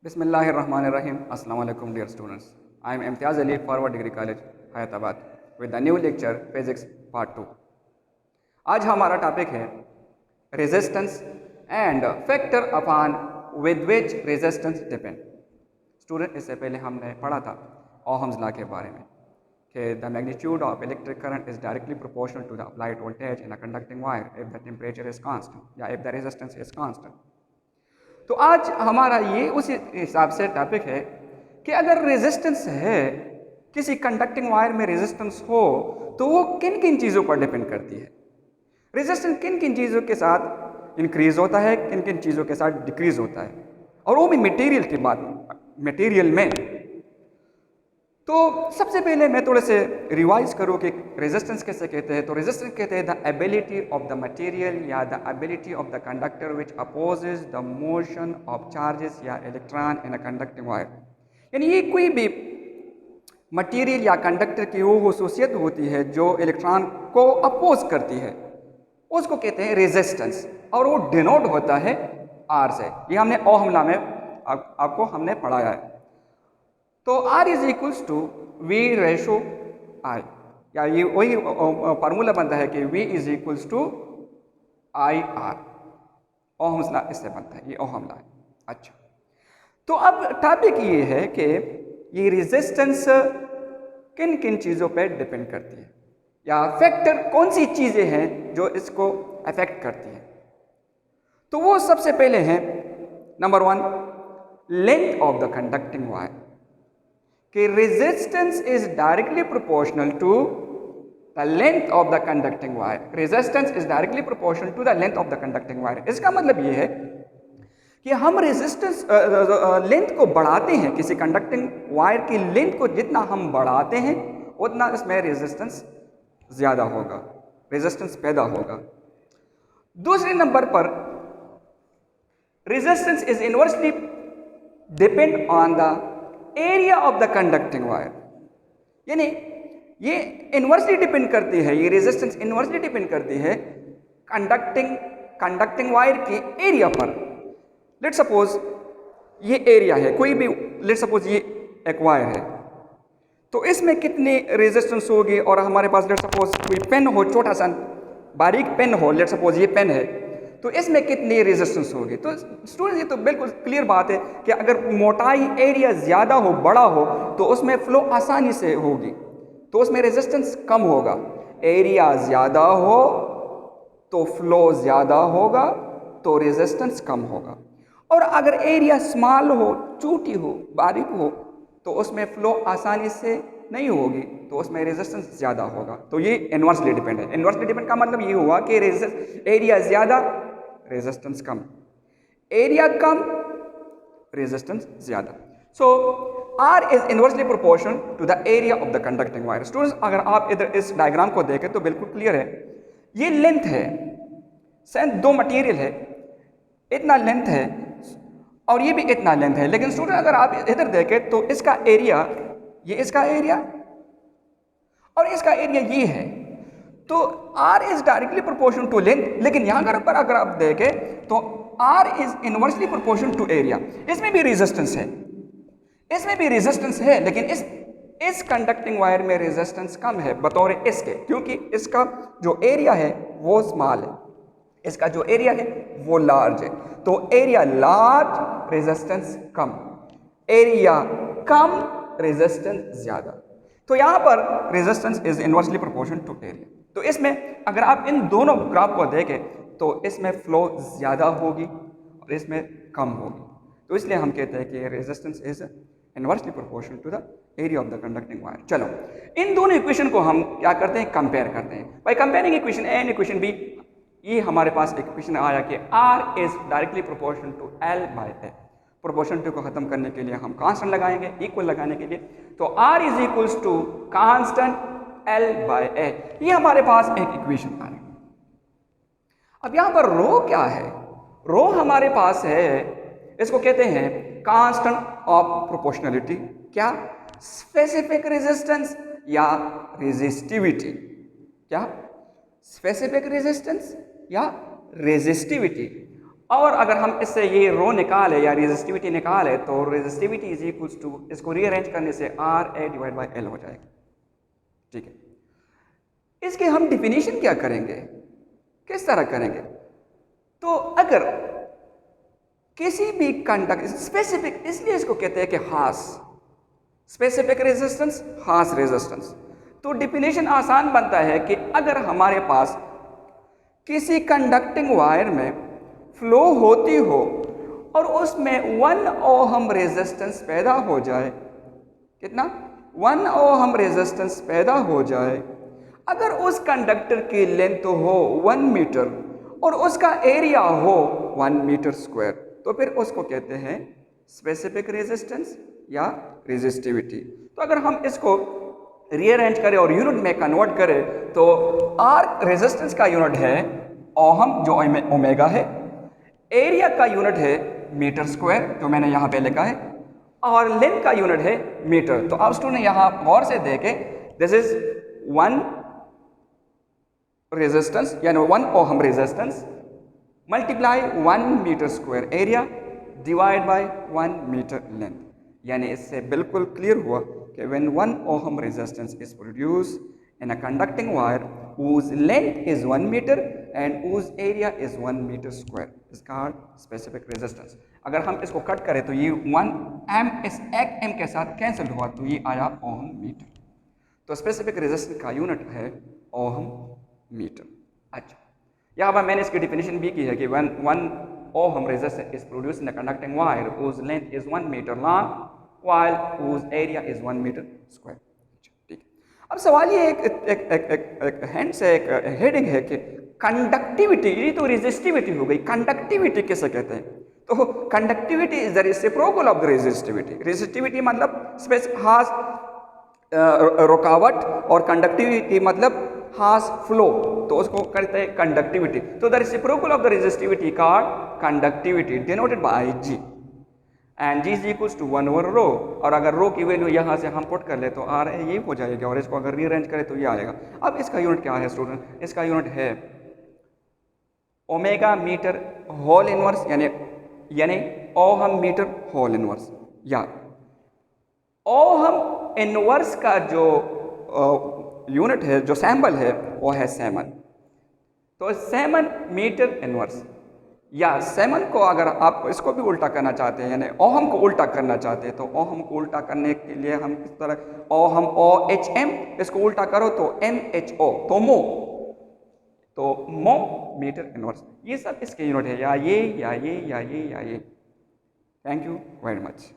Bismillahirrahmanirrahim. Assalamu alaikum dear students. I am Imtiaz Ali, Forward Degree College, Hyderabad with the new lecture Physics Part 2. आज हमारा topic है resistance and factor upon with which resistance depend. Student, इससे पहले हमने पढ़ा था Ohm's law के बारे में कि the magnitude of electric current is directly proportional to the applied voltage in a conducting wire if the temperature is constant या if the resistance is constant. तो आज हमारा ये उसी हिसाब से टॉपिक है कि अगर रेजिस्टेंस है, किसी कंडक्टिंग वायर में रेजिस्टेंस हो, तो वो किन किन चीज़ों पर डिपेंड करती है। रेजिस्टेंस किन किन चीज़ों के साथ इंक्रीज होता है, किन किन चीज़ों के साथ डिक्रीज होता है, और वो भी मटेरियल की बात, मटेरियल में। तो सबसे पहले मैं थोड़े से रिवाइज करूँ कि रेजिस्टेंस कैसे कहते हैं। तो रेजिस्टेंस कहते हैं the ability of the material या the ability of the conductor which opposes the motion of charges या electron in a conducting wire. यानी ये कोई भी मटेरियल या कंडक्टर की वो खसूसियत होती है जो इलेक्ट्रॉन को अपोज करती है, उसको कहते हैं रेजिस्टेंस, और वो डिनोट होता है आर से। ये हमने ओहम लॉ में आपको हमने पढ़ाया है। तो R is equals to V ratio I, या ये वही फार्मूला बनता है कि V is equals to IR। Ohm's law इससे बनता है, ये ओहम लॉ है। अच्छा, तो अब टॉपिक ये है कि ये रेजिस्टेंस किन किन चीज़ों पर डिपेंड करती है, या फैक्टर कौन सी चीज़ें हैं जो इसको अफेक्ट करती हैं। तो वो सबसे पहले है number 1, length of the conducting wire. कि resistance is directly proportional to the length of the conducting wire. Resistance is directly proportional to the length of the conducting wire. इसका मतलब ये है कि हम रेजिस्टेंस लेंथ को बढ़ाते हैं, किसी कंडक्टिंग वायर की लेंथ को जितना हम बढ़ाते हैं उतना इसमें रेजिस्टेंस ज्यादा होगा, रेजिस्टेंस पैदा होगा। दूसरे नंबर पर resistance is inversely depend on the area of the conducting wire. यानी ये इनवर्सली डिपेंड करती है, ये रेजिस्टेंस इनवर्सली डिपेंड करती है कंडक्टिंग वायर के एरिया पर। लेट सपोज ये एरिया है, कोई भी, लेट सपोज ये एक वायर है, तो इसमें कितनी रेजिस्टेंस होगी। और हमारे पास लेट सपोज कोई पेन हो, छोटा सा बारीक पेन हो, लेट सपोज ये पेन है, तो इसमें कितनी रेजिस्टेंस होगी। तो स्टूडेंट, ये तो बिल्कुल क्लियर बात है कि अगर मोटाई एरिया ज़्यादा हो, बड़ा हो, तो उसमें फ्लो आसानी से होगी, तो उसमें रेजिस्टेंस कम होगा। एरिया ज़्यादा हो तो फ्लो ज़्यादा होगा, तो रेजिस्टेंस कम होगा। और अगर एरिया स्मॉल हो, छोटी हो, बारीक हो, तो उसमें फ्लो आसानी से नहीं होगी, तो उसमें रेजिस्टेंस ज़्यादा होगा। तो ये इनवर्सली डिपेंड है। इनवर्सली डिपेंड का मतलब ये हुआ कि एरिया ज़्यादा, रेजिस्टेंस कम, एरिया कम, रेजिस्टेंस ज़्यादा। So R is inversely proportional to the area of the conducting wire. Students, अगर आप इधर इस डायग्राम को देखें तो बिल्कुल क्लियर है। ये लेंथ है, दो मटेरियल है, इतना लेंथ है और ये भी इतना लेंथ है। लेकिन स्टूडेंट, अगर आप इधर देखें तो इसका एरिया, ये इसका एरिया और इसका एरिया ये है, तो R is directly proportional to length. लेकिन यहां अगर आप देखें तो R is inversely proportional to area. इसमें भी रेजिस्टेंस है, इसमें भी रेजिस्टेंस है, लेकिन इस कंडक्टिंग वायर में रेजिस्टेंस कम है बतौर इसके, क्योंकि इसका जो एरिया है वो स्मॉल है, इसका जो एरिया है वो लार्ज है। तो एरिया लार्ज, रेजिस्टेंस कम, एरिया कम, रेजिस्टेंस ज्यादा। तो यहां पर resistance is inversely proportional to area. तो इसमें अगर आप इन दोनों ग्राफ को देखें तो इसमें फ्लो ज्यादा होगी और इसमें कम होगी। तो इसलिए हम कहते हैं कि resistance is inversely proportional to the area of the conducting wire. चलो, इन दोनों इक्वेशन को हम क्या करते हैं, कंपेयर करते हैं। By comparing equation A and equation B, ये हमारे पास एक इक्वेशन आया कि R is directly proportional to L by A। Proportionality को खत्म करने के लिए हम कांस्टेंट लगाएंगे, इक्वल लगाने के लिए, तो R is equals to constant L by A। ये हमारे पास एक इक्वेशन आ रही है। अब यहां पर रो क्या है, रो हमारे पास है, इसको कहते हैं कांस्टेंट ऑफ प्रोपोर्शनलिटी। क्या, स्पेसिफिक रेजिस्टेंस या रेजिस्टिविटी। क्या, स्पेसिफिक रेजिस्टेंस या रेजिस्टिविटी। और अगर हम इससे ये रो निकाले या रेजिस्टिविटी निकाले तो रेजिस्टिविटी इज इक्वल्स टू, इसको रीअरेंज करने से R A divide by L हो जाएगा। ठीक है, इसके हम डिफिनीशन क्या करेंगे, किस तरह करेंगे? तो अगर किसी भी कंडक्ट स्पेसिफिक, इसलिए इसको कहते हैं कि हास, स्पेसिफिक रेजिस्टेंस, हास रेजिस्टेंस। तो डिफिनीशन आसान बनता है कि अगर हमारे पास किसी कंडक्टिंग वायर में फ्लो होती हो और उसमें 1 ओहम रेजिस्टेंस पैदा हो जाए, कितना? 1 ओहम रेजिस्टेंस पैदा हो जाए, अगर उस कंडक्टर की लेंथ हो 1 मीटर और उसका एरिया हो 1 मीटर स्क्वायर, तो फिर उसको कहते हैं स्पेसिफिक रेजिस्टेंस या रेजिस्टिविटी। तो अगर हम इसको रीअरेंज करें और यूनिट में कन्वर्ट करें तो आर रेजिस्टेंस का यूनिट है ओहम, जो ओमेगा है, एरिया का यूनिट है मीटर स्क्वायर, जो मैंने यहाँ पे लिखा है, और लेंथ का यूनिट है मीटर। तो आप स्टूडेंट यहाँ गौर से देखें, दिस इज 1 रेजिस्टेंस यानी 1 ohm resistance multiply 1 metre square area divide by 1 metre length. यानी इससे बिल्कुल क्लियर हुआ कि when 1 ohm resistance is produce in a conducting wire whose length is 1 meter and whose area is 1 meter square is called specific resistance। अगर हम इसको cut करें तो ये 1 m इस 1 m के साथ कैंसिल हुआ तो ये आया ओहम मीटर। तो स्पेसिफिक रेजिस्टेंस का यूनिट है ओहम मीटर। अच्छा, यहाँ पर मैंने इसकी डिफिनेशन भी की है कि when 1 ohm resistance is produced in a conducting wire whose length is 1 meter long while whose area is 1 meter square। अब सवाल ये एक हैंड से एक हेडिंग है कि कंडक्टिविटी, ये तो रेजिस्टिविटी हो गई, कंडक्टिविटी किसे कहते हैं? तो conductivity is the reciprocal of the resistivity. Resistivity मतलब स्पेस हास रुकावट और कंडक्टिविटी मतलब हास फ्लो, तो उसको कहते हैं कंडक्टिविटी। तो the reciprocal of the resistivity called conductivity denoted by G, and G is equals to 1 over rho. और अगर रो की वैल्यू यहाँ से हम पुट कर ले तो आर ये हो जाएगा, और इसको अगर रीअरेंज करें तो ये आएगा। अब इसका यूनिट क्या है स्टूडेंट? इसका यूनिट है ओमेगा मीटर होल इनवर्स, यानी ओहम मीटर होल इनवर्स, या ओहम इनवर्स का जो यूनिट है, जो सैंबल है, वो है सेमन। तो सेमन मीटर इनवर्स, या सेमन को अगर आप इसको भी उल्टा करना चाहते हैं, यानी ओहम को उल्टा करना चाहते हैं, तो ओहम को उल्टा करने के लिए हम इस तरह ओहम OHM, इसको उल्टा करो तो MHO, तो मो, तो मो मीटर इनवर्स। ये सब इसके यूनिट है, या ये या ये या ये या ये। Thank you very much.